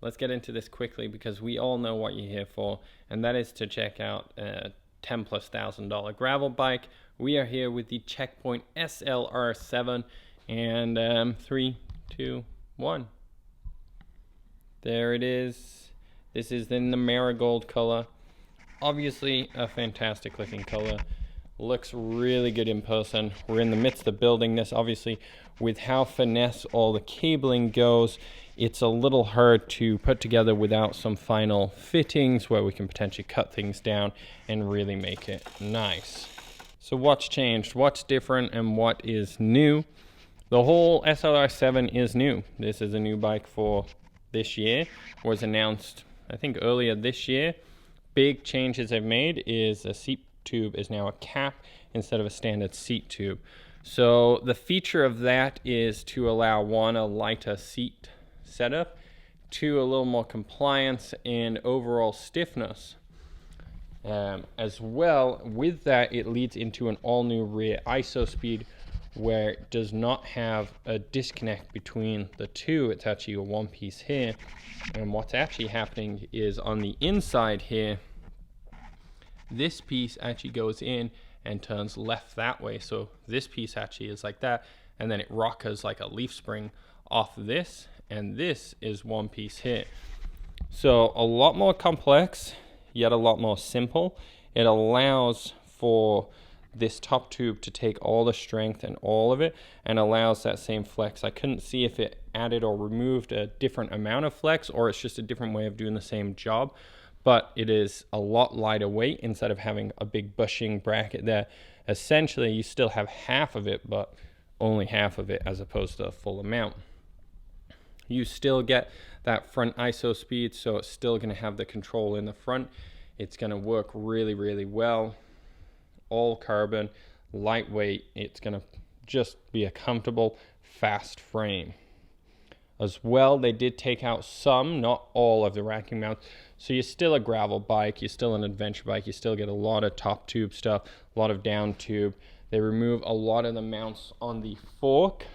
let's get into this quickly because we all know what you're here for, and that is to check out a $10,000+ gravel bike. We are here with the Checkpoint SLR7, and 3, 2, 1. There it is. This is in the marigold color. Obviously a fantastic looking color. Looks really good in person. We're in the midst of building this. Obviously, with how finesse all the cabling goes, it's a little hard to put together without some final fittings where we can potentially cut things down and really make it nice. So what's changed, what's different, and what is new? The whole SLR7 is new. This is a new bike for this year. Was announced, I think, earlier this year. Big changes they've made is a seat tube is now a cap instead of a standard seat tube. So the feature of that is to allow one, a lighter seat setup, two, a little more compliance and overall stiffness. As well, with that, it leads into an all-new rear IsoSpeed where it does not have a disconnect between the two. It's actually a one-piece here. And what's actually happening is on the inside here, this piece actually goes in and turns left that way. So this piece actually is like that, and then it rockers like a leaf spring off this, and this is one piece here. So a lot more complex, yet a lot more simple. It allows for this top tube to take all the strength and all of it, and allows that same flex. I couldn't see if it added or removed a different amount of flex, or it's just a different way of doing the same job. But it is a lot lighter weight instead of having a big bushing bracket there. Essentially, you still have half of it, but only half of it as opposed to a full amount. You still get that front IsoSpeed, so it's still going to have the control in the front. It's going to work really, really well. All carbon, lightweight. It's going to just be a comfortable, fast frame. As well, they did take out some, not all of the racking mounts. So you're still a gravel bike, you're still an adventure bike, you still get a lot of top tube stuff, a lot of down tube. They remove a lot of the mounts on the fork,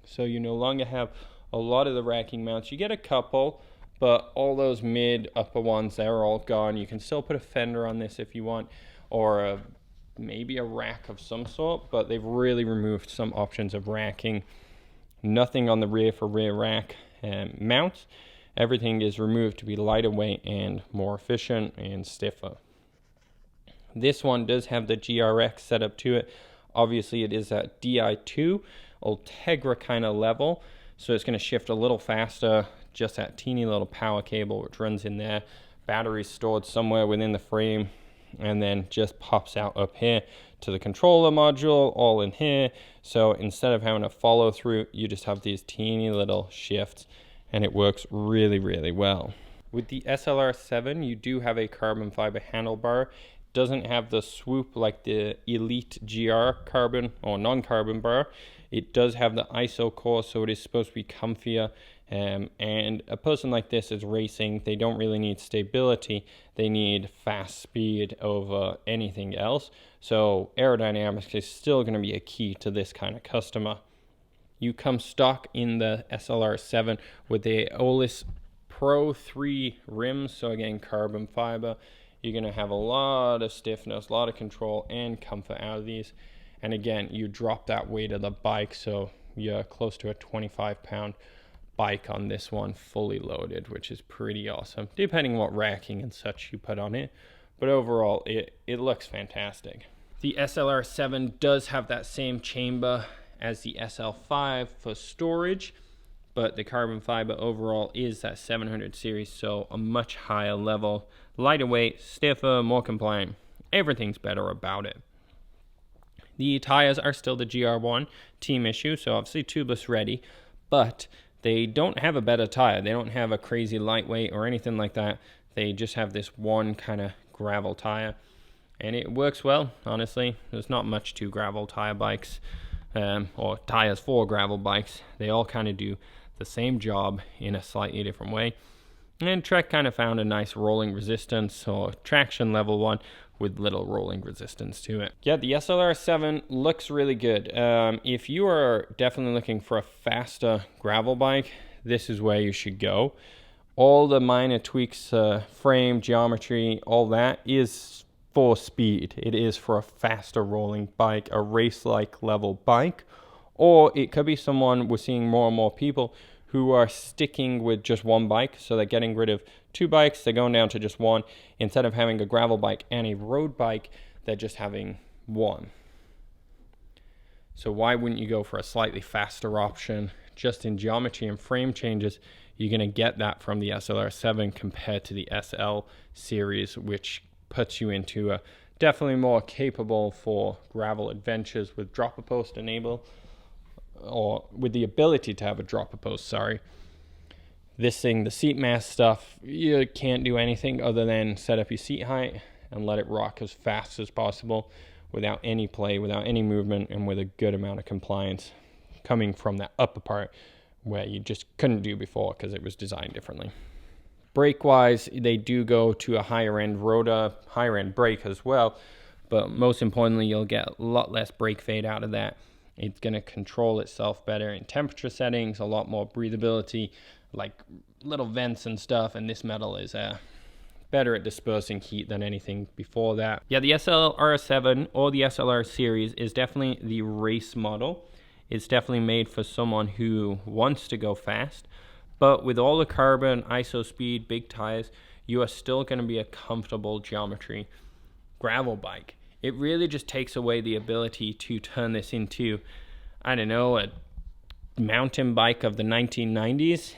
so you no longer have a lot of the racking mounts. You get a couple, but all those mid upper ones, they're all gone. You can still put a fender on this if you want, or maybe a rack of some sort, but they've really removed some options of racking. Nothing on the rear for rear rack mounts. Everything is removed to be lighter weight and more efficient and stiffer. This one does have the GRX setup to it. Obviously it is at Di2 Ultegra kind of level, so it's going to shift a little faster. Just that teeny little power cable which runs in there. Battery stored somewhere within the frame, and then just pops out up here to the controller module, all in here. So instead of having to follow through, you just have these teeny little shifts, and it works really, really well. With the SLR7, you do have a carbon fiber handlebar. Doesn't have the swoop like the Elite GR carbon or non-carbon bar. It does have the ISO core, so it is supposed to be comfier. And a person like this is racing. They don't really need stability. They need fast speed over anything else. So aerodynamics is still going to be a key to this kind of customer. You come stock in the SLR7 with the Olis Pro 3 rims. So again, carbon fiber. You're going to have a lot of stiffness, a lot of control and comfort out of these. And again, you drop that weight of the bike, so you're close to a 25-pound bike on this one, fully loaded, which is pretty awesome, depending what racking and such you put on it. But overall, it looks fantastic. The SLR7 does have that same chamber as the SL5 for storage, but the carbon fiber overall is that 700 series, so a much higher level, lighter weight, stiffer, more compliant. Everything's better about it. The tires are still the GR1 team issue, so obviously tubeless ready, but they don't have a better tire. They don't have a crazy lightweight or anything like that. They just have this one kind of gravel tire, and it works well, honestly. There's not much to gravel tire bikes, or tires for gravel bikes. They all kind of do the same job in a slightly different way. And Trek kind of found a nice rolling resistance or traction level one with little rolling resistance to it. Yeah, the SLR7 looks really good. If you are definitely looking for a faster gravel bike, this is where you should go. All the minor tweaks, frame, geometry, all that is for speed. It is for a faster rolling bike, a race-like level bike. Or it could be someone, we're seeing more and more people who are sticking with just one bike. So they're getting rid of 2 bikes, they're going down to just one. Instead of having a gravel bike and a road bike, they're just having one. So why wouldn't you go for a slightly faster option? Just in geometry and frame changes, you're going to get that from the SLR7 compared to the SL series, which puts you into a definitely more capable for gravel adventures with dropper post enable, or with the ability to have a dropper post, sorry. This thing, the seat mast stuff, you can't do anything other than set up your seat height and let it rock as fast as possible without any play, without any movement, and with a good amount of compliance coming from that upper part where you just couldn't do before because it was designed differently. Brake wise, they do go to a higher end rotor, higher end brake as well, but most importantly, you'll get a lot less brake fade out of that. It's going to control itself better in temperature settings, a lot more breathability, like little vents and stuff, and this metal is better at dispersing heat than anything before that. Yeah, the SLR7 or the SLR series is definitely the race model. It's definitely made for someone who wants to go fast, but with all the carbon, IsoSpeed, big tires, you are still going to be a comfortable geometry gravel bike. It really just takes away the ability to turn this into, I don't know, a mountain bike of the 1990s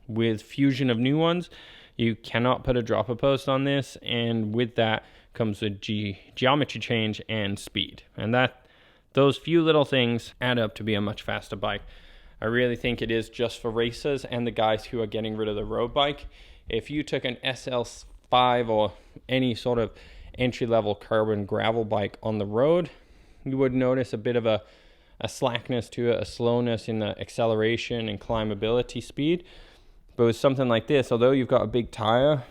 with fusion of new ones. You cannot put a dropper post on this, and with that comes a geometry change and speed. And those few little things add up to be a much faster bike. I really think it is just for racers and the guys who are getting rid of the road bike. If you took an SL5 or any sort of entry-level carbon gravel bike on the road, you would notice a bit of a slackness to it, a slowness in the acceleration and climbability speed. But with something like this, although you've got a big tire,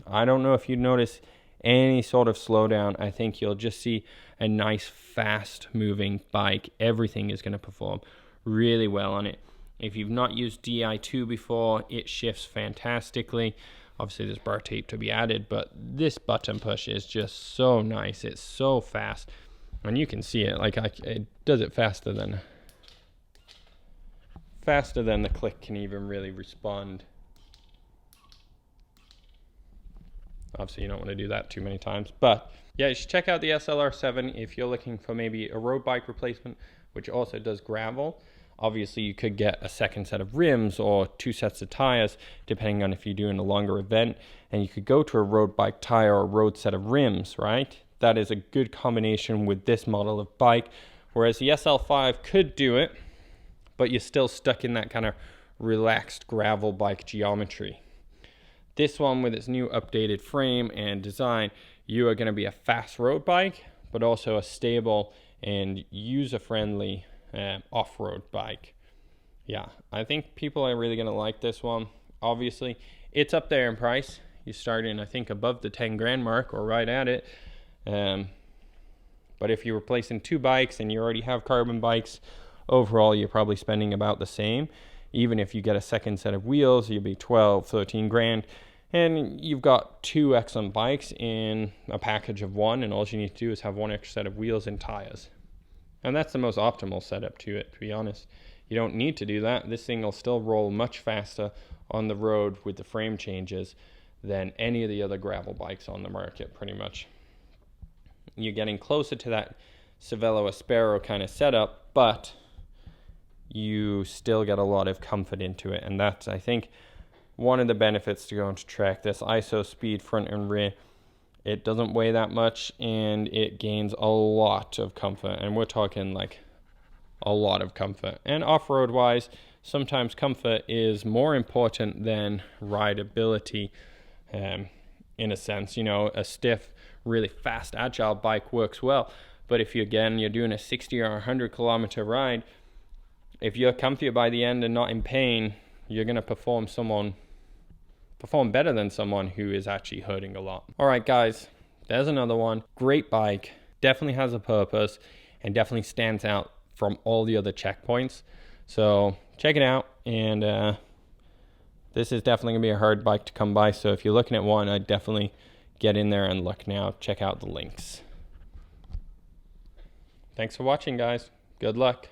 I don't know if you'd notice any sort of slowdown. I think you'll just see a nice, fast-moving bike. Everything is going to perform really well on it. If you've not used Di2 before, it shifts fantastically. Obviously, there's bar tape to be added, but this button push is just so nice. It's so fast, and you can see it. Like it does it faster than the click can even really respond. Obviously, you don't want to do that too many times, but yeah, you should check out the SLR7 if you're looking for maybe a road bike replacement, which also does gravel. Obviously, you could get a second set of rims or 2 sets of tires, depending on if you're doing a longer event, and you could go to a road bike tire or a road set of rims, right? That is a good combination with this model of bike, whereas the SL5 could do it, but you're still stuck in that kind of relaxed gravel bike geometry. This one, with its new updated frame and design, you are going to be a fast road bike, but also a stable and user-friendly off-road bike. Yeah, I think people are really going to like this one. Obviously, it's up there in price. You start in, I think, above the 10 grand mark or right at it. But if you're replacing 2 bikes and you already have carbon bikes, overall you're probably spending about the same. Even if you get a second set of wheels, you'll be 12, 13 grand. And you've got 2 excellent bikes in a package of 1, and all you need to do is have 1 extra set of wheels and tires. And that's the most optimal setup to it, to be honest. You don't need to do that. This thing will still roll much faster on the road with the frame changes than any of the other gravel bikes on the market, pretty much. You're getting closer to that Cervelo Aspero kind of setup, but you still get a lot of comfort into it. And that's, I think, one of the benefits to going to Trek. This IsoSpeed front and rear, it doesn't weigh that much, and it gains a lot of comfort. And we're talking like a lot of comfort. And off-road wise, sometimes comfort is more important than rideability, in a sense. You know, a stiff, really fast, agile bike works well. But if you're doing a 60 or 100 kilometer ride, if you're comfier by the end and not in pain, you're going to perform better than someone who is actually hurting a lot. All right, guys, there's another one. Great bike, definitely has a purpose, and definitely stands out from all the other checkpoints. So check it out, and This is definitely going to be a hard bike to come by, so if you're looking at one, I'd definitely get in there and look now. Check out the links. Thanks for watching, guys. Good luck.